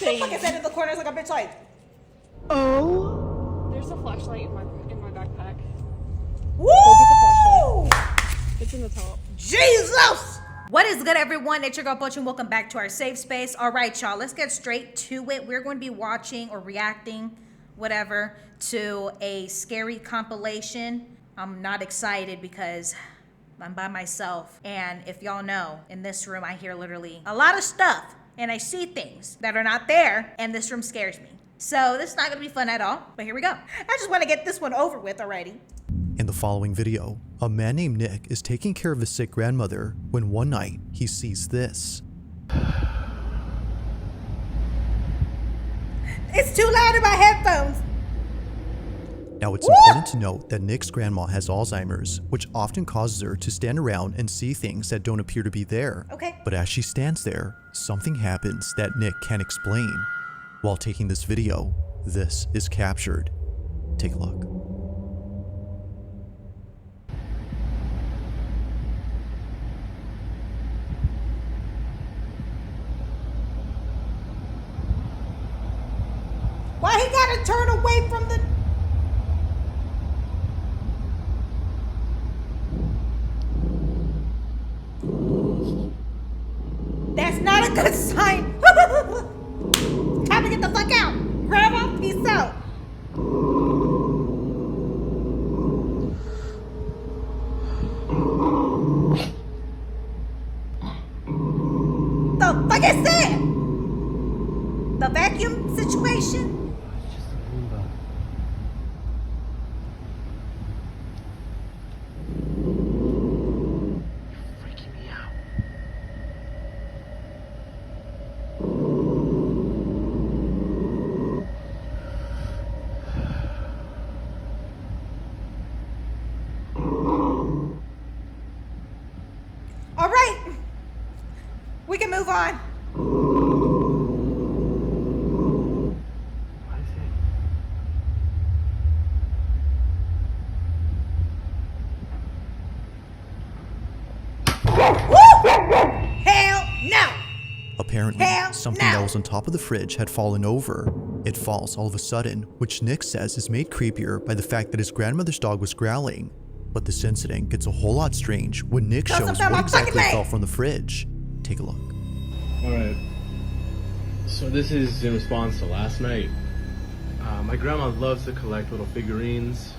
insane. Like I said, in the corners like a bitch like. Oh. There's a flashlight in my backpack. Woo! Go get the flashlight. It's in the top. Jesus! What is good, everyone? It's your girl Pochiii, and welcome back to our safe space. All right, y'all, let's get straight to it. We're going to be watching or reacting, whatever, to a scary compilation. I'm not excited because I'm by myself. And if y'all know, in this room, I hear literally a lot of stuff. And I see things that are not there. And this room scares me. So this is not going to be fun at all. But here we go. I just want to get this one over with already. In the following video, a man named Nick is taking care of his sick grandmother when one night he sees this. It's too loud in my headphones. Now it's important to note that Nick's grandma has Alzheimer's, which often causes her to stand around and see things that don't appear to be there. Okay. But as she stands there, something happens that Nick can't explain. While taking this video, this is captured. Take a look. Why he gotta turn away from the... That's not a good sign. Time to get the fuck out. Grandma, peace out. The fuck is that? The vacuum situation? All right, we can move on. Hell no! Apparently, Hell something no. that was on top of the fridge had fallen over. It falls all of a sudden, which Nick says is made creepier by the fact that his grandmother's dog was growling. But this incident gets a whole lot strange when Nick Cause shows I'm what my fucking exactly leg. fell from the fridge. Take a look. Alright, so this is in response to last night. My grandma loves to collect little figurines.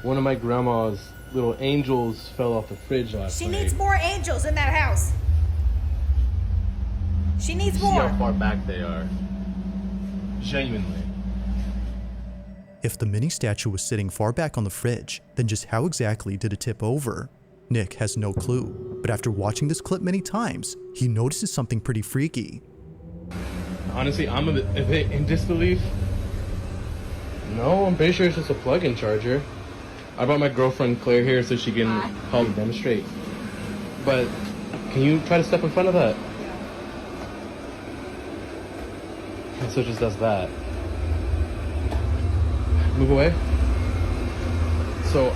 One of my grandma's little angels fell off the fridge last She night. needs more angels in that house. She needs See more. how far back they are. Genuinely. If the mini statue was sitting far back on the fridge, then just how exactly did it tip over? Nick has no clue, but after watching this clip many times, he notices something pretty freaky. Honestly, I'm a bit in disbelief. No, I'm pretty sure it's just a plug-in charger. I brought my girlfriend Claire here so she can help demonstrate. But can you try to step in front of that? And so it just does that. Move away. So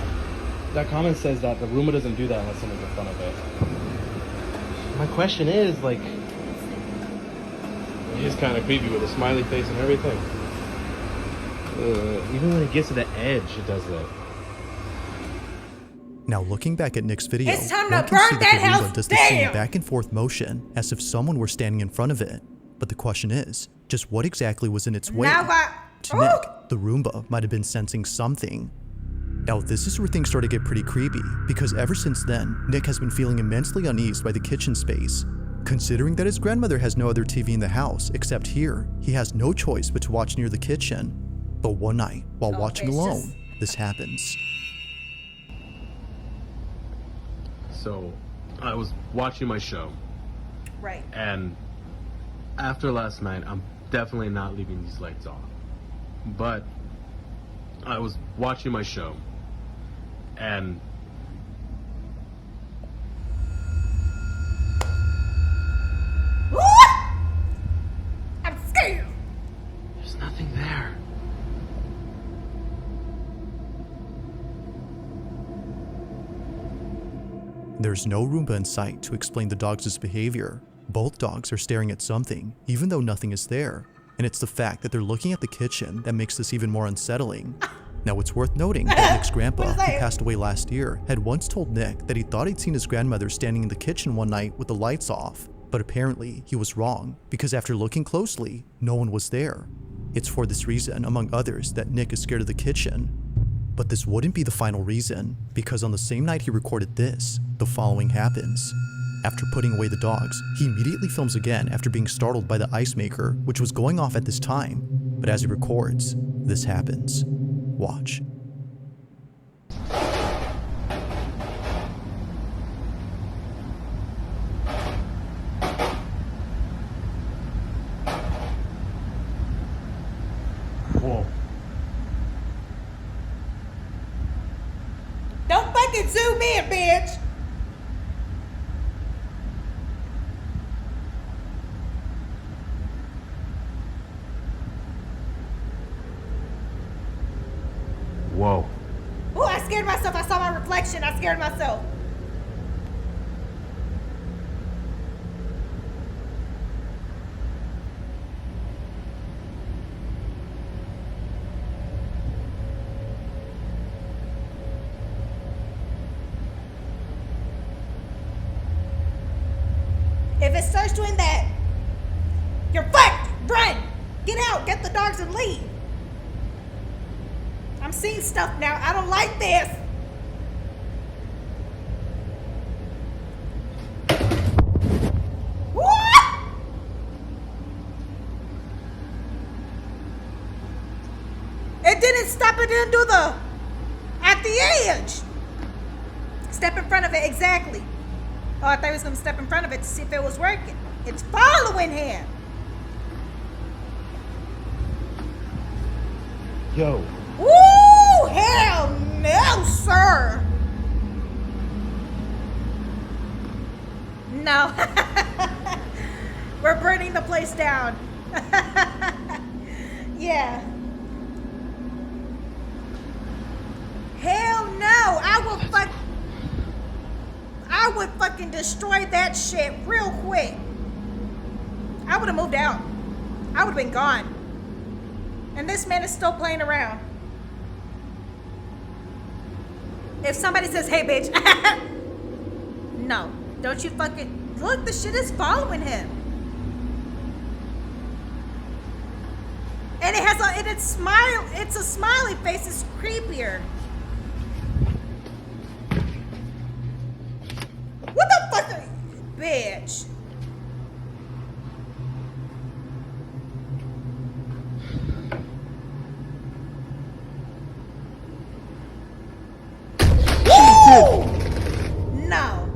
that comment says that the Roomba doesn't do that unless someone's in front of it. My question is, like, it is kind of creepy with a smiley face and everything. Even when it gets to the edge, it does that. Now looking back at Nick's video, It's time one to can burn see that the Roomba house does the same down. back and forth motion as if someone were standing in front of it. But the question is, just what exactly was in its way? Now I... To Nick, the Roomba might have been sensing something. Now this is where things start to get pretty creepy, because ever since then, Nick has been feeling immensely uneased by the kitchen space. Considering that his grandmother has no other TV in the house except here, he has no choice but to watch near the kitchen. But one night, while watching it's alone, just- this happens. So I was watching my show, Right. and after last night, I'm definitely not leaving these lights off. But I was watching my show, and I'm scared. there's nothing there. There's no Roomba in sight to explain the dog's behavior, Both dogs are staring at something, even though nothing is there. And it's the fact that they're looking at the kitchen that makes this even more unsettling. Now, it's worth noting that Nick's grandpa, who passed away last year, had once told Nick that he thought he'd seen his grandmother standing in the kitchen one night with the lights off. But apparently, he was wrong, because after looking closely, no one was there. It's for this reason, among others, that Nick is scared of the kitchen. But this wouldn't be the final reason, because on the same night he recorded this, the following happens. After putting away the dogs, he immediately films again after being startled by the ice maker, which was going off at this time. But as he records, this happens. Watch. Whoa. Don't fucking zoom in, bitch. Whoa. Oh, I scared myself. I saw my reflection. I scared myself. If it starts doing that, you're fucked. Run. Get out. Get the dogs and leave. I'm seeing stuff now. I don't like this. What? It didn't stop. It didn't do the at the edge. Step in front of it, exactly. Oh, I thought he was going to step in front of it to see if it was working. It's following him. Yo. Ooh, hell no, sir. No. We're burning the place down. Yeah. Hell no. I would fucking destroy that shit real quick. I would have moved out. I would have been gone. And this man is still playing around. If somebody says, hey, bitch. No. Don't you fucking... Look, the shit is following him. And it has a... It's a smiley face. It's creepier. What the fuck? Bitch. No.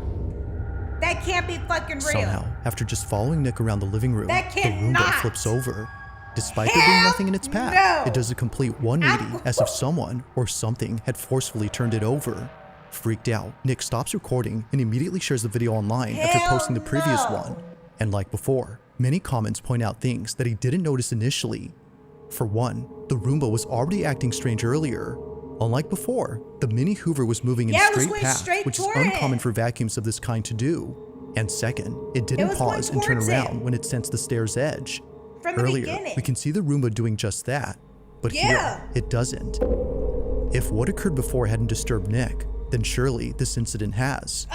That can't be fucking real. Somehow, after just following Nick around the living room, That the Roomba cannot. flips over. Despite there being nothing in its path, no. it does a complete 180 as if someone or something had forcefully turned it over. Freaked out, Nick stops recording and immediately shares the video online after Hell posting the previous no. one. And like before, many comments point out things that he didn't notice initially. For one, the Roomba was already acting strange earlier. Unlike before, the mini Hoover was moving in Yeah, it was straight going path, straight which is toward uncommon it. for vacuums of this kind to do. And second, it didn't was going pause and turn towards around it. when it sensed the stair's edge. From the Earlier, beginning. we can see the Roomba doing just that, but Yeah. here, it doesn't. If what occurred before hadn't disturbed Nick, then surely this incident has.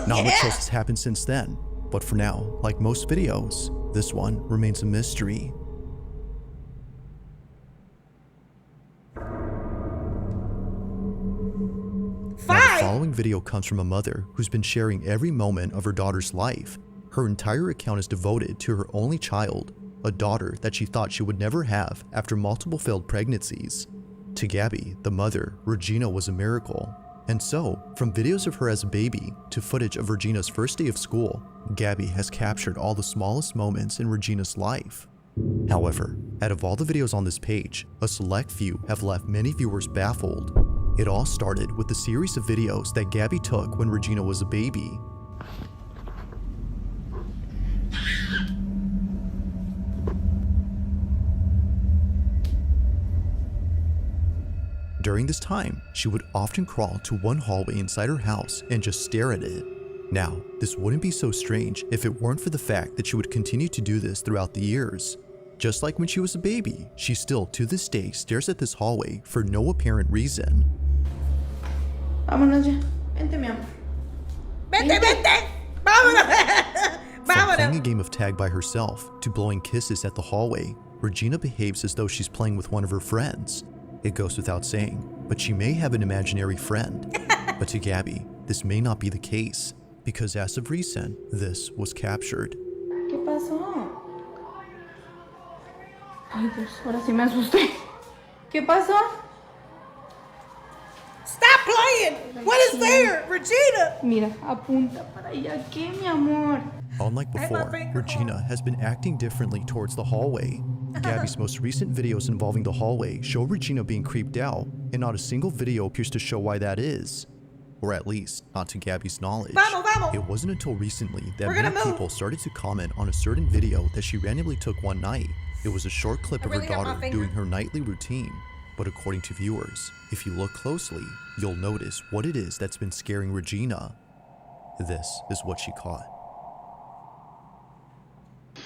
Not much else has happened since then, but for now, like most videos, this one remains a mystery. Now, the following video comes from a mother who's been sharing every moment of her daughter's life. Her entire account is devoted to her only child, a daughter that she thought she would never have after multiple failed pregnancies. To Gabby, the mother, Regina was a miracle. And so, from videos of her as a baby to footage of Regina's first day of school, Gabby has captured all the smallest moments in Regina's life. However, out of all the videos on this page, a select few have left many viewers baffled. It all started with a series of videos that Gabby took when Regina was a baby. During this time, she would often crawl to one hallway inside her house and just stare at it. Now, this wouldn't be so strange if it weren't for the fact that she would continue to do this throughout the years. Just like when she was a baby, she still to this day stares at this hallway for no apparent reason. Vámonos ya. Vente, mi amor. Vente, vente. Vámonos. From playing a game of tag by herself to blowing kisses at the hallway, Regina behaves as though she's playing with one of her friends. It goes without saying, but she may have an imaginary friend. But to Gabby, this may not be the case, because as of recent, this was captured. ¿Qué pasó? Ay, Dios, ahora sí me asusté. ¿Qué pasó? Stop playing. What is there, Regina? Mira, apunta para allá. ¿Qué, mi amor? Unlike before, Regina has been acting differently towards the hallway. Gabby's most recent videos involving the hallway show Regina being creeped out, and not a single video appears to show why that is. Or at least, not to Gabby's knowledge. Vamos. It wasn't until recently that We're gonna many move. people started to comment on a certain video that she randomly took one night. It was a short clip of really her hurt my daughter finger. doing her nightly routine. But according to viewers, if you look closely, you'll notice what it is that's been scaring Regina. This is what she caught.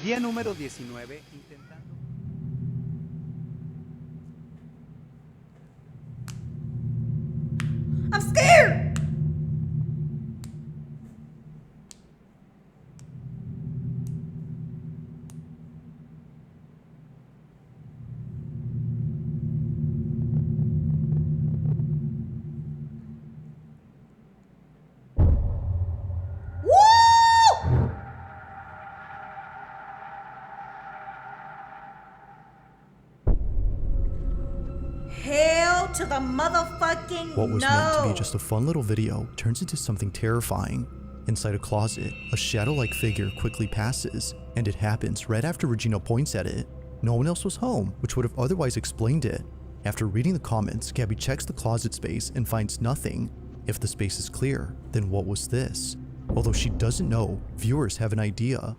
Día número 19, intentando... I'm scared. Woo! Hell to the motherfucking What was no. meant to be just a fun little video turns into something terrifying. Inside a closet, a shadow-like figure quickly passes, and it happens right after Regina points at it. No one else was home, which would have otherwise explained it. After reading the comments, Gabby checks the closet space and finds nothing. If the space is clear, then what was this? Although she doesn't know, viewers have an idea.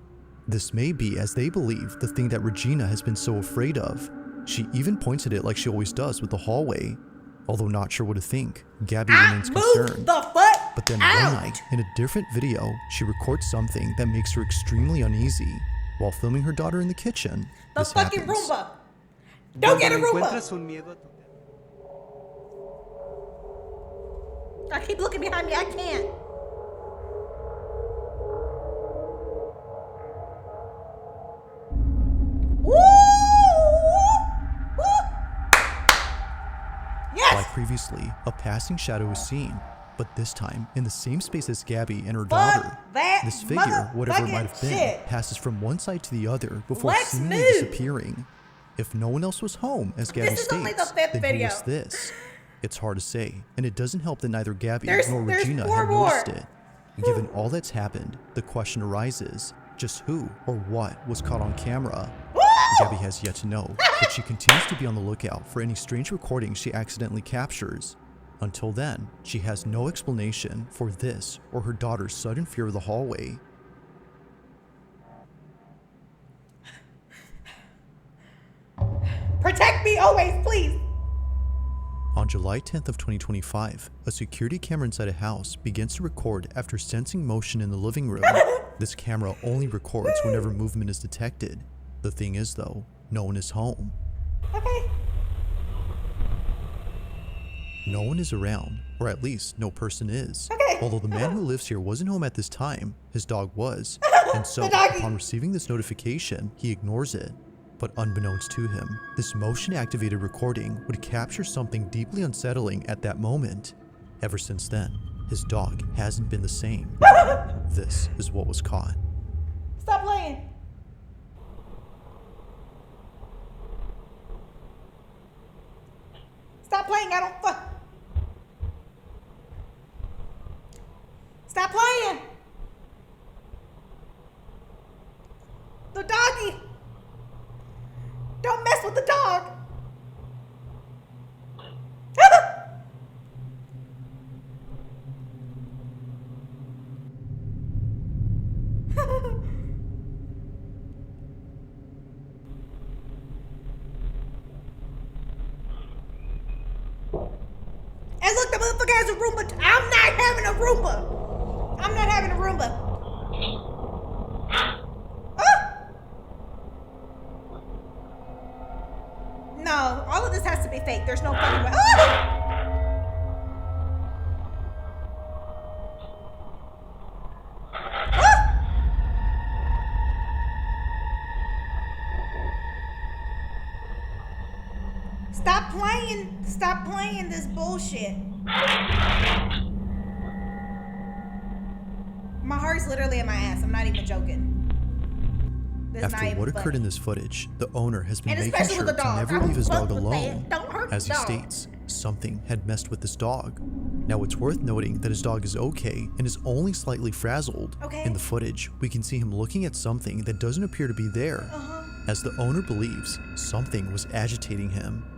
This may be, as they believe, the thing that Regina has been so afraid of. She even points at it like she always does with the hallway. Although not sure what to think, Gabby remains Move concerned. the fuck But then out. one night, in a different video, she records something that makes her extremely uneasy. While filming her daughter in the kitchen, The this fucking happens. Roomba. Don't get a Cuando Roomba. encuentras un miedo a tu... I keep looking behind me. I can't. Woo! Woo! Yes. Like previously, a passing shadow is seen, but this time in the same space as Gabby and her Fuck daughter. that This figure, whatever it might have been, shit. passes from one side to the other before Let's seemingly move. disappearing. If no one else was home, as Gabby is states, only the fifth then video. who was this? It's hard to say, and it doesn't help that neither Gabby There's nor Regina four had more. noticed it. Given all that's happened, the question arises, just who or what was caught on camera? Gabby has yet to know, but she continues to be on the lookout for any strange recordings she accidentally captures. Until then, she has no explanation for this or her daughter's sudden fear of the hallway. Protect me always, please. On July 10th of 2025, a security camera inside a house begins to record after sensing motion in the living room. This camera only records whenever movement is detected. The thing is though, no one is home. Okay. No one is around, or at least no person is. Okay. Although the man who lives here wasn't home at this time, his dog was. And so, The doggy. upon receiving this notification, he ignores it. But unbeknownst to him, this motion-activated recording would capture something deeply unsettling at that moment. Ever since then, his dog hasn't been the same. This is what was caught. Stop playing. Stop playing. I don't fuck. Stop playing. The doggy. Don't mess with the dog. And look, the motherfucker has a Roomba. I'm not having a Roomba. I'm not having a Roomba. Ah! No, all of this has to be fake. There's no fucking way. Ah! Stop playing this bullshit. My heart's literally in my ass. I'm not even joking. This After what occurred in this footage, the owner has been making sure to never leave his dog alone. As he states, something had messed with this dog. Now it's worth noting that his dog is okay and is only slightly frazzled. In the footage, we can see him looking at something that doesn't appear to be there. As the owner believes, something was agitating him.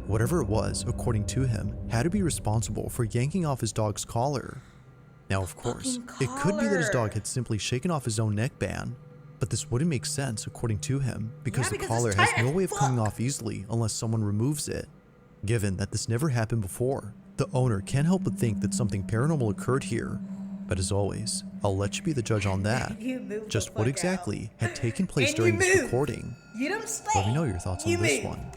Whatever it was, according to him, had to be responsible for yanking off his dog's collar. Now, of course, it could be that his dog had simply shaken off his own neckband, but this wouldn't make sense according to him because the collar has no way of coming off easily unless someone removes it. Given that this never happened before, the owner can't help but think that something paranormal occurred here. But as always, I'll let you be the judge on that. Just what exactly had taken place during this recording? Let me know your thoughts on this one.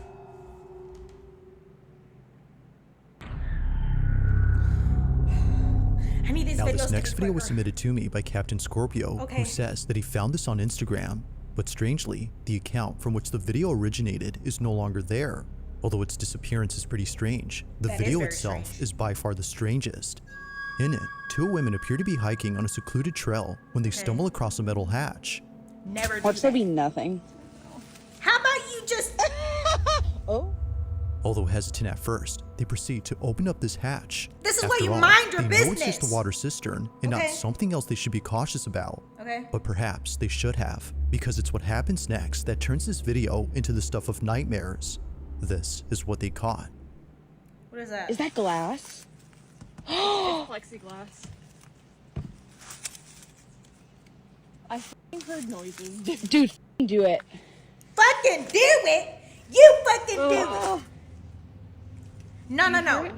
Now this next video was submitted to me by Captain Scorpio, who says that he found this on Instagram, but strangely, the account from which the video originated is no longer there. Although its disappearance is pretty strange, the video itself is by far the strangest. In it, two women appear to be hiking on a secluded trail when they stumble across a metal hatch. Watch there be nothing. How about you just... Oh. Although hesitant at first, they proceed to open up this hatch. This is why you mind your business. They know it's just a water cistern and not something else they should be cautious about. But perhaps they should have, because it's what happens next that turns this video into the stuff of nightmares. This is what they caught. What is that? Is that glass? It's plexiglass. I f***ing heard noises. Dude, do it. Fucking do it! You fucking do it! No.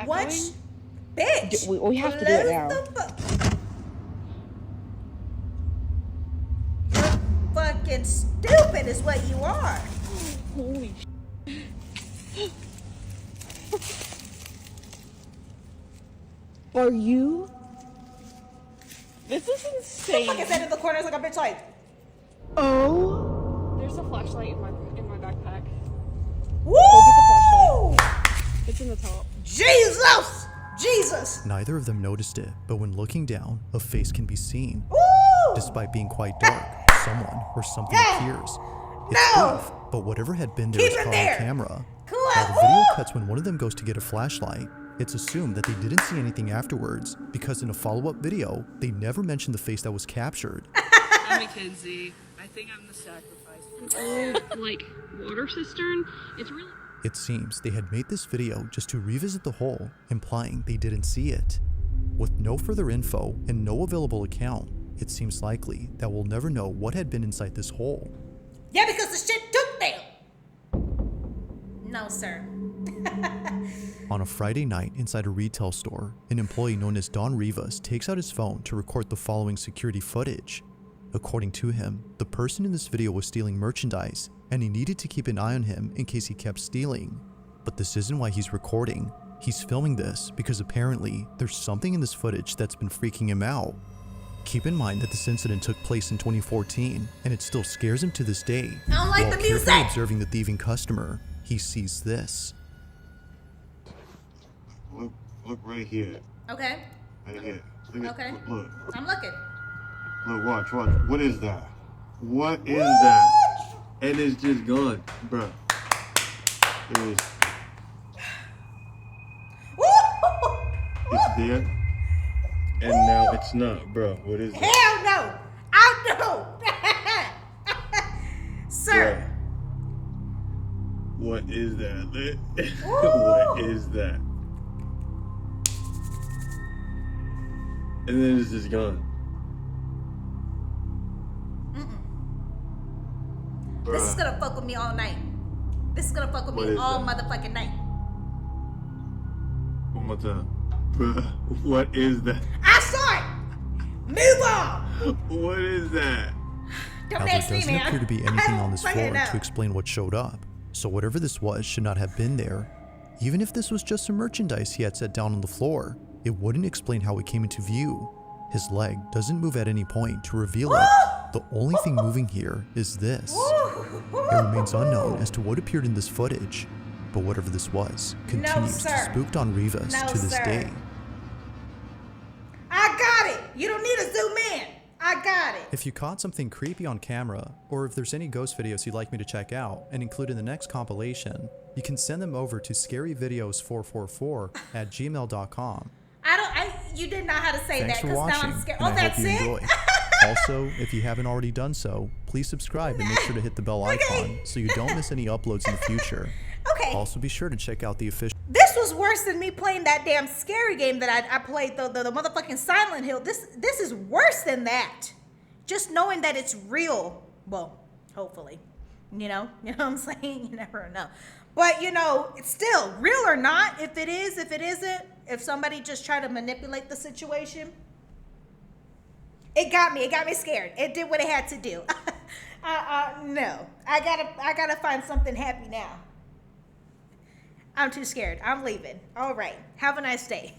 What? Bitch! We have to do it now. You're fucking stupid is what you are. Holy Are you? This is insane. What the fuck is that in the corner? It's like a bitch like. Oh. There's a flashlight in my backpack. Woo! Go get the flashlight. It's in the top. Jesus! Neither of them noticed it, but when looking down, a face can be seen. Woo! Despite being quite dark, someone or something appears. It's brief, but whatever had been there is caught on camera. While the video cuts when one of them goes to get a flashlight, it's assumed that they didn't see anything afterwards, because in a follow-up video, they never mentioned the face that was captured. I'm Mackenzie. I think I'm the sacrifice. An old, like, water cistern. It's really... It seems they had made this video just to revisit the hole, implying they didn't see it. With no further info and no available account, it seems likely that we'll never know what had been inside this hole. Yeah, because the shit took them. No, sir. On a Friday night inside a retail store, an employee known as Don Rivas takes out his phone to record the following security footage. According to him, the person in this video was stealing merchandise, and he needed to keep an eye on him in case he kept stealing. But this isn't why he's recording. He's filming this because apparently there's something in this footage that's been freaking him out. Keep in mind that this incident took place in 2014, and it still scares him to this day. I don't like While the music. carefully observing the thieving customer, he sees this. Look right here. Okay. Right here. Look at, look. I'm looking. Look, watch. What is that? What is that? And it's just gone, bro. It's there. And now it's not, bro. What is that? Hell no! I know! Sir. Bro. What is that? What is that? And then it's just gone. This is gonna fuck with me all night. This is gonna fuck with me all motherfucking night. One more time. Bruh, what is that? I saw it! Move on. What is that? Don't Now, there ask me, doesn't man. appear to be I anything don't on this fucking floor know. to explain what showed up, so whatever this was should not have been there. Even if this was just some merchandise he had set down on the floor, it wouldn't explain how it came into view. His leg doesn't move at any point to reveal it. The only thing moving here is this. It remains unknown as to what appeared in this footage, but whatever this was continues to sir. spook Don Rivas No, to this sir. day. I got it. You don't need to zoom in. I got it. If you caught something creepy on camera, or if there's any ghost videos you'd like me to check out and include in the next compilation, you can send them over to scaryvideos444@gmail.com. You didn't know how to say Thanks that for because now watching, I'm scared. and Oh, I that's hope you it? enjoy. Also, if you haven't already done so, please subscribe and make sure to hit the bell icon so you don't miss any uploads in the future. Okay. Also, be sure to check out the official This was worse than me playing that damn scary game that I played, the motherfucking Silent Hill. This is worse than that. Just knowing that it's real. Well, hopefully. You know what I'm saying? You never know. But, it's still real or not. If it is, if it isn't, if somebody just tried to manipulate the situation, it got me scared. It did what it had to do. No, I gotta find something happy now. I'm too scared. I'm leaving. All right. Have a nice day.